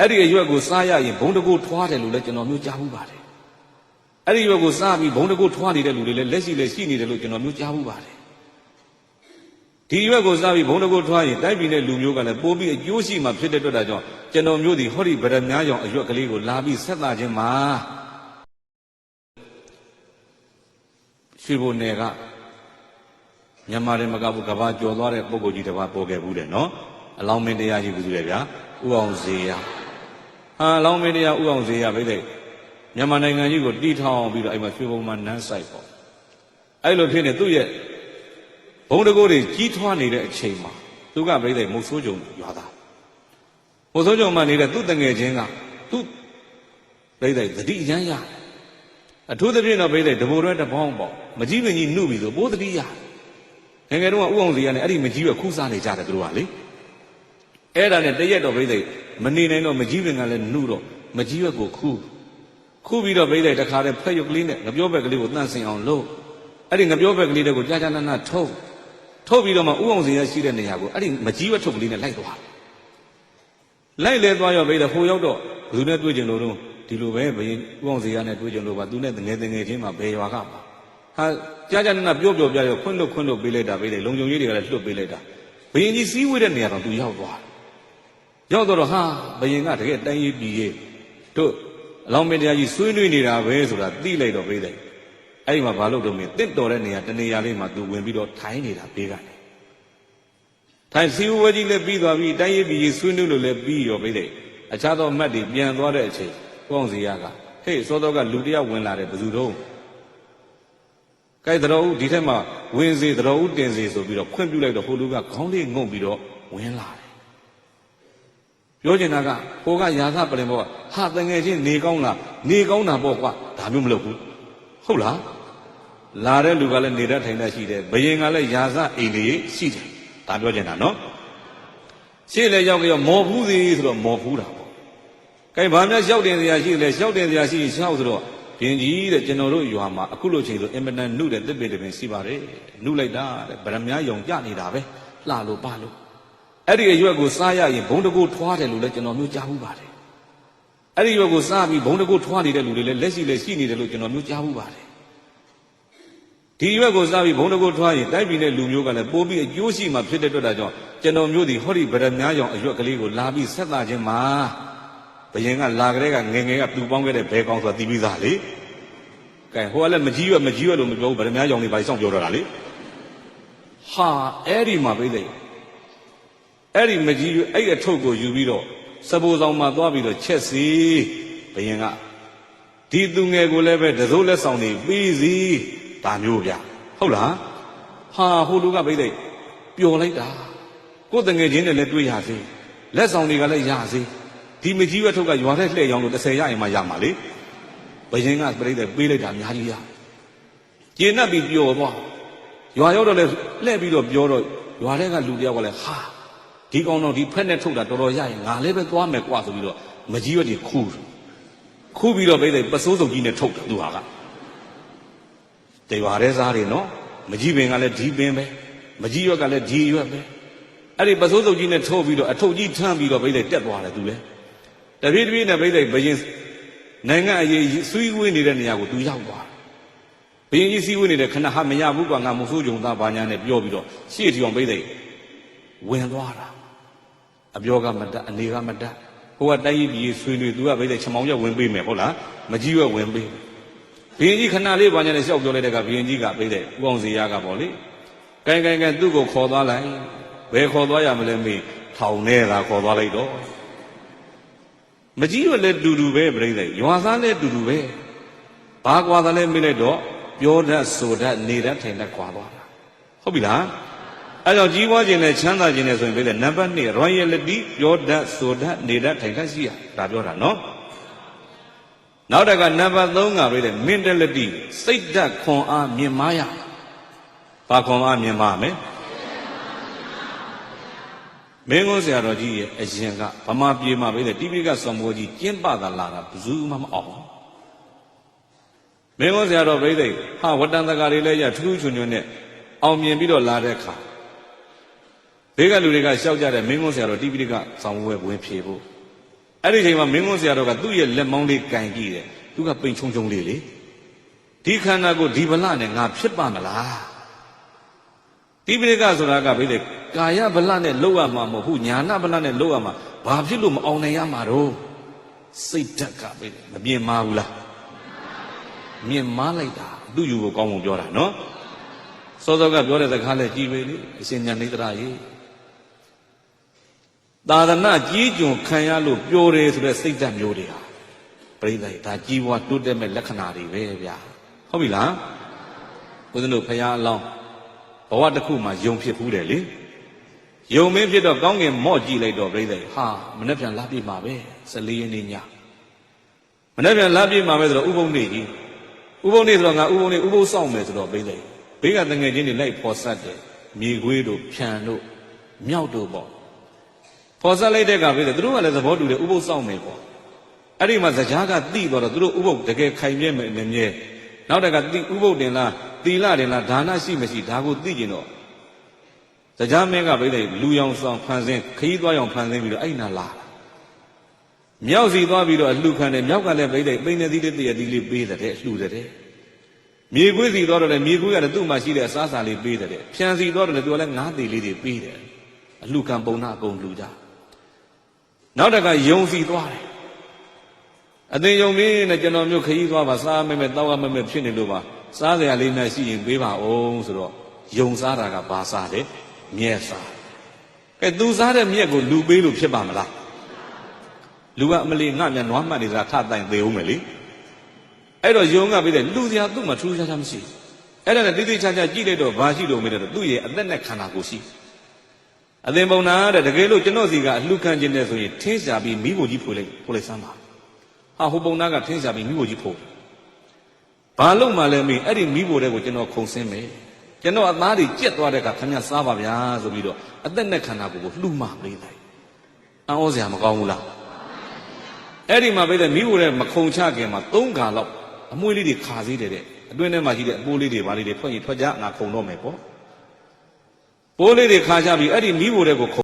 အဲ့ဒီအရွက်ကိုစားရရင်ဘုံတကုတ်ထွားတယ်လို့လည်းကျွန်တော်မျိုးကြားဘူးပါတယ်အဲ့ဒီရွက်ကိုစားပြီးဘုံတကုတ်ထွားနေတဲ့လူတွေလည်းလက်ရှိနေတယ်လို့ကျွန်တော်မျိုးကြားဘူးပါတယ်ဒီရွက်ကိုစားပြီးဘုံတကုတ်ထွားရင်တိုက်ပြည်တဲ့လူမျိုးကလည်းပိုးပြီးအကျိုးရှိမှဖြစ်တဲ့အတွက်ဒါကြောင့်ကျွန်တော်မျိုးဒီဟောဒီဗရမများရောင်အရွက်ကလေးကိုလာပြီးဆက်သားခြင်းမှာရွှေဘုံနယ်ကမြန်မာတွေမကဘူးကဘာကျော်သွားတဲ့ပုဂ္ဂိုလ်ကြီးတစ်ပါးပေါ်ခဲ့ဘူးတယ်နော်အလောင်းမင်းတရားကြီးဘူးလေဗျာဥအောင်ဇေယအလောင်းမင်းတရားဥအောင်ဇေယပဲလေမြန်မာနိုင်ငံကြီးကိုတီးထောင်ပြီးတော့အဲ့မှာရွှေဘုံမှာနန်းဆိုင်ပေါ့အဲ့လိုဖြစ်နေသူ့ရဲ့ဘုံတကိုးတွေကြီးထွားနေတဲ့အချိန်မှာသူကပြိဿမုတ်ဆိုးကြုံရွာသားမုတ်ဆိုးကြုံမှနေတဲ့သူ့တငယ်ချင်းကသူ့ပြိဿသတိအရမ်းရအထူးသဖြင့်တော့ပြိဿတဘိုးရဲတပေါင်းပေါ့မကြီးမကြီးနှုတ်ပြီးဆိုပိုးသတိရငယ်ငယ်တုန်းကဥအောင်စီကလည်းအဲ့ဒီမကြီးကခူးစားနေကြတယ်သူတို့ကလေအဲ့ဒါနဲ့တရက်တော့ပြိဿမနေနိုင်တော့မကြီးပင်ကလည်းနှုတ်တော့မကြီးရွက်ကိုခူးပြီးတော့ပြိဿတခါတည်းဖက်ရုပ်ကလေးနဲ့ငပြောဘက်ကလေးကိုတန့်စင်အောင်လုပ်အဲ့ဒီငပြောဘက်ကလေးတွေကိုကြာကြာနာနာထုတ်ပြီးတော့မှဥအောင်စီရရှိတဲ့နေရာကိုအဲ့ဒီမကြီးရွက်ထုတ်ကလေးနဲ့လိုက်သွားလိုက်လဲသွားရောပြိဿဟိုရောက်တော့ဘယ်သူနဲ့တွေ့ကြလို့တော့ဒီလိုပဲဘယင်ဥအောင်စီရနဲ့တွေ့ကြလို့ပါသူနဲ့ငယ်ချင်းမှာဘယ်ရွာကပါဟာကြာကြာနာနာပြောပြရောခွင့်လွတ်ပေးလိုက်တာပြိဿလုံခြုံရေးတွေကလည်းလွတ်ပေးလိုက်တာဘယင်ကြီးစီးဝေးတဲ့နေရာတော့သူရောက်သွားရောက်တော့ဟာဘယင်ကတကယ်တိုင်းရေးပြည်ရေးတို့အလောင်းမင်းတရားကြီးဆွေးနွေးနေတာပဲဆိုတာသိလိုက်တော့ပြိဿအဲ့ဒီမှာဘာလို့တော့မင်းတစ်တော်တဲ့နေရာတနေရာလေးမှာသူဝင်ပြီးတော့ထိုင်နေတာပေးကနေထိုင်စီဝဲကြီးလည်းပြီးသွားပြီတိုင်းရေးပြည်ရေးဆွေးနွေးလို့လည်းပြီးရောပြိဿအခြားသောအမတ်တွေပြန်သွားတဲ့အချိန်ကိုအောင်စီရကဟေ့စောတော့ကလူတယောက်ဝင်လာတယ်ဘယ်သူတော့ကဲတော်ဦးဒီထက်မှဝင်စေတော်ဦးတင်စေဆိုပြီးတော့ခွင့်ပြုလိုက်တော့ဟိုလူကခေါင်းလေးငုံပြီးတော့ဝင်လာတယ်ပြောချင်တာကဟိုကရာသပလင်ဘောကဟာတငယ်ချင်းနေကောင်းလားနေကောင်းတာပေါ့ကွာဒါမျိုးမလုပ်ဘူးဟုတ်လားလာတဲ့လူကလည်းနေတတ်ထိုင်တတ်ရှိတယ်ဘယင်ကလည်းရာသအိမ်လေးရှိတယ်ဒါပြောချင်တာနော်ရှေ့လေရောက်ကြရောမော်ဖူးသည်ဆိုတော့မော်ဖူးတာပေါ့ကဲဘာများလျှောက်တင်စရာရှိလဲလျှောက်တင်စရာရှိရင်လျှောက်ဆိုတော့ပြင်းကြီးတဲ့ကျွန်တော်တို့ရွာမှာအခုလိုချိန်ဆိုအင်မတန်နှုတ်တဲ့တစ်ပင်တစ်ပင်ရှိပါတယ်နှုတ်လိုက်တာတဲ့ဗရမများယုံကြနေတာပဲလှလို့ပါလို့အဲ့ဒီအရွက်ကိုစားရရင်ဘုံတကုတ်ထွားတယ်လို့လည်းကျွန်တော်မျိုးကြားဘူးပါတယ်အဲ့ဒီရွက်ကိုစားပြီးဘုံတကုတ်ထွားနေတဲ့လူတွေလည်းလက်ရှိနေတယ်လို့ကျွန်တော်မျိုးကြားဘူးပါတယ်ဒီရွက်ကိုစားပြီးဘုံတကုတ်ထွားရင်တိုက်ပြည်တဲ့လူမျိုးကလည်းပိုးပြီးအကျိုးရှိမှဖြစ်တဲ့အတွက်ဒါကြောင့်ကျွန်တော်မျိုးဒီဟောဒီဗရမများရောင်အရွက်ကလေးကိုလာပြီးဆက်သားခြင်းမှာဘယင်ကလာကြတဲ့ကငယ်ကပြူပေါင်းခဲ့တဲ့ဘဲကောင်းဆိုတာသိပြီးသားလေကဲဟိုကလည်းမကြီးရွက်လို့မပြောဘူးဗရမများရောင်တွေပါစောင့်ပြောတော့တာလေဟာအဲ့ဒီမှာပြိသိအဲ့ဒီမကြီးအဲ့အထုပ်ကိုယူပြီးတော့စပိုးဆောင်မှာသွားပြီးတော့ချက်စီဘယင်ကဒီသူငယ်ကိုလည်းပဲတစိုးလက်ဆောင်နေပြီးစီဒါမျိုးဗျဟုတ်လားဟာဟိုလူကပြိသိပျော်လိုက်တာကိုယ်တငယ်ချင်းတွေလည်းတွေ့ရစေလက်ဆောင်တွေကလည်းရစေဒီမကြီးရွက်ထုတ်ကရွာထဲလှည့်ရောင်းလို့30ရရင်မှရမှာလေဘယင်ကပြိသိပေးလိုက်တာအများကြီးရကျေနပ်ပြီးပျော်သွားရွာရောက်တော့လည်းလှည့်ပြီးတော့ပြောတော့ရွာထဲကလူတယောက်ကလည်းဟာဒီကောင်တော့ဒီဖက်နဲ့ထုတ်တာတော်တော်ရရင်ငါလည်းပဲသွားမယ်ကွာဆိုပြီးတော့မကြီးရွက်ကြီးခူးပြီးတော့ပြိသိပစိုးစုပ်ကြီးနဲ့ထုတ်တယ်သူဟာကတရွာထဲစားတွေနော်မကြီးပင်ကလည်းဒီပင်ပဲမကြီးရွက်ကလည်းဒီရွက်ပဲအဲ့ဒီပစိုးစုပ်ကြီးနဲ့ထုတ်ပြီးတော့အထုပ်ကြီးထမ်းပြီးတော့ပြိသိတက်သွားတယ်သူလည်းတပြေးနဲ့ပြိသိဘယင်နိုင်ငံအရေးဆွေးဝေးနေတဲ့နေရာကိုသူရောက်သွားဘယင်ကြီးစည်းဝေးနေတဲ့ခဏဟာမရဘူးကွာငါမဆိုးကြုံသားဘာညာနဲ့ပြောပြီးတော့ရှေ့ထီအောင်ပြိသိဝင်သွားတာအပြောကမတတ်အနေကမတတ်ဟိုကတိုင်းရေးပြည်ဆွေးနွေးသူကပြိသိချမောင်ရက်ဝင်ပေးမယ်ဟုတ်လားမကြီးရွက်ဝင်ပေးဘယင်ကြီးခဏလေးဘာညာနဲ့ရှောက်ပြောလိုက်တဲ့ကဘယင်ကြီးကပြိသိဥအောင်စီရကပေါ့လေကဲသူ့ကိုခေါ်သွားလိုက်ဘယ်ခေါ်သွားရမလဲမေးထောင်ထဲသာခေါ်သွားလိုက်တော့မကြီးရွက်လည်းတူတူပဲပြိသိရွာသားလည်းတူတူပဲဘာကွာသလဲမေးလိုက်တော့ပြောတတ်ဆိုတတ်နေတတ်ထိုင်တတ်ကွာသွားတာဟုတ်ပြီလားအဲ့တော့ကြီးပွားခြင်းနဲ့ချမ်းသာခြင်းနဲ့ဆိုရင်ပြိသိနံပါတ်2 royalty ပြောတတ်ဆိုတတ်နေတတ်ထိုင်တတ်ရှိရဒါပြောတာနော်နောက်တကနံပါတ်3ကပြိသိ mentality စိတ်ဓာတ်ခွန်အားမြင့်မားရဘာခွန်အားမြင့်မားမယ်မင်းကိုဆရာတော်ကြီးရဲ့အရင်ကဗမာပြည်မှာပြိသိတိပိဋကဆောင်းပွဲကြီးကျင်းပတာလာတာဘယ်သူမှမအောင်မင်းကိုဆရာတော်ပြိသိဟာဝတ္တန်တကာတွေလည်းရထူးထူးချွန်ချွန်နဲ့အောင်မြင်ပြီးတော့လာတဲ့အခါဘေးကလူတွေကရှောက်ကြတဲ့မင်းကိုဆရာတော်တိပိဋကဆောင်းပွဲဝင်ဖြေဖို့ အဲ့ဒီချိန်မှာမင်းကွန်းဆရာတော်ကသူ့ရဲ့လက်မောင်းလေးကင်ကြည့်တယ်သူကပိန်ချုံချုံလေးလေဒီခန္ဓာကိုဒီဗလနဲ့ငါဖြစ်ပါမလားတိပိဋကဆိုတာကဘယ်လဲကာယဗလနဲ့လောက်ရမှာမဟုတ်ဘူးညာနာဗလနဲ့လောက်ရမှာဘာဖြစ်လို့မအောင်နိုင်ရမှာတော့စိတ်ဓာတ်ကပဲမမြင်မာဘူးလားမြင်မာလိုက်တာသူ့ယူကိုကောင်းဖို့ပြောတာနော်စောစောကပြောတဲ့စကားလဲကြည်ပဲလေအရှင်ညာနေတရာကြီးသာသနာကြီးကျုံခံရလို့ပျော်တယ်ဆိုတဲ့စိတ်ဓာတ်မျိုးတွေဟာပြိဿတွေဒါကြီးပွားတိုးတက်မဲ့လက္ခဏာတွေပဲဗျာဟုတ်ပြီလားဦးဇင်းတို့ဖရာအလောင်းဘဝတစ်ခုမှာယုံဖြစ်ဘူးတယ်လေယုံမင်းဖြစ်တော့ကောင်းကင်မော့ကြည့်လိုက်တော့ပြိဿတွေဟာမနေ့ပြန်လာပြမှာပဲ14ရက်နေ့ညမနေ့ပြန်လာပြမှာပဲဆိုတော့ဥပုံနေ့ကြီးဥပုံနေ့ဆိုတော့ငါဥပုံနေ့ဥပုသ်ဆောင်မယ်ဆိုတော့ပြိဿတွေဘေးကတငယ်ချင်းတွေလိုက်ဖော်ဆက်တယ်မြေခွေးတို့ဖြန်တို့မြောက်တို့ပေါ့ဖော်ဆက်လိုက်တဲ့ကပြိဿသူတို့ကလည်းသဘောတူတယ်ဥပုသ်ဆောင်မယ်ပေါ့အဲ့ဒီမှာဇကြားကတိသွားတော့သူတို့ဥပုသ်တကယ်ခိုင်မြဲမယ်မြဲနောက်တကတိဥပုသ်တင်လားသီလတင်လားဒါနရှိမရှိဒါကိုသိကျင်တော့ဇကြားမင်းကပြိဿလူရောင်ဆောင်ဖန်ဆင်းခရီးသွားရောင်ဖန်ဆင်းပြီးတော့အဲ့နာလာမြောက်စီသွားပြီးတော့အလှခံတယ်မြောက်ကလည်းပြိဿပိန်နေသီးလေးတရသီးလေးပေးတယ်လှူတယ်မြေခွေးစီသွားတော့လည်းမြေခွေးကလည်းသူ့မှာရှိတဲ့အစားအစာလေးပေးတယ်ဖြန်စီသွားတော့လည်းသူကလည်းငါးသေးလေးတွေပေးတယ်အလှခံပုံနာအကုန်လှူကြနောက်တကယုံစီသွားတယ်အသိယုံမင်းနဲ့ကျွန်တော်မျိုးခရီးသွားပါစားမဲတောက်ရမဲဖြစ်နေလို့ပါစားစရာလေးနဲ့ရှိရင်ပေးပါအောင်ဆိုတော့ယုံစားတာကဘာစားတယ်မြက်စားကဲသူစားတဲ့မြက်ကိုလူပေးလို့ဖြစ်ပါမလားလူကအမလီငါမြန်နွားမှတ်နေတာထတိုင်သေးဦးမယ်လေအဲ့တော့ယုံကပြီးတဲ့လူစရာသူ့မှာထူးခြားခြားမရှိအဲ့ဒါနဲ့တိတိကျကျကြည့်လိုက်တော့ဘာရှိလို့မေးတယ်တော့သူ့ရဲ့အသက်နဲ့ခန္ဓာကိုယ်ရှိအသင်ပုံနာတဲ့တကယ်လို့ကျွန်တော်စီကအလှခံခြင်းနဲ့ဆိုရင်ထင်းရှာပြီးမိဖို့ကြီးဖွေလိုက်စမ်းပါဟာဟိုပုံနာကထင်းရှာပြီးမိဖို့ကြီးဖို့ဘာလို့မှလည်းမေးအဲ့ဒီမိဖို့တဲ့ကိုကျွန်တော်ခုံဆင်းမယ်ကျွန်တော်အသားတွေကြက်သွားတဲ့အခါခင်ဗျစားပါဗျာဆိုပြီးတော့အသက်နဲ့ခန္ဓာကိုယ်ကိုလှူမှပေးလိုက်အံ့ဩစရာမကောင်းဘူးလားအဲ့ဒီမှာပဲမိဖို့တဲ့မခုံချခင်မှာ3ခါလောက်အမွှေးလေးတွေခါသေးတယ်တဲ့အတွင်းထဲမှာရှိတဲ့အပိုးလေးတွေဗာလေးတွေဖွင့်ရင်ထွက်ကြငါခုံတော့မယ်ပေါ့ပိုးလေးတွေခါချပြီးအဲ့ဒီမိဖို့တဲ့ကို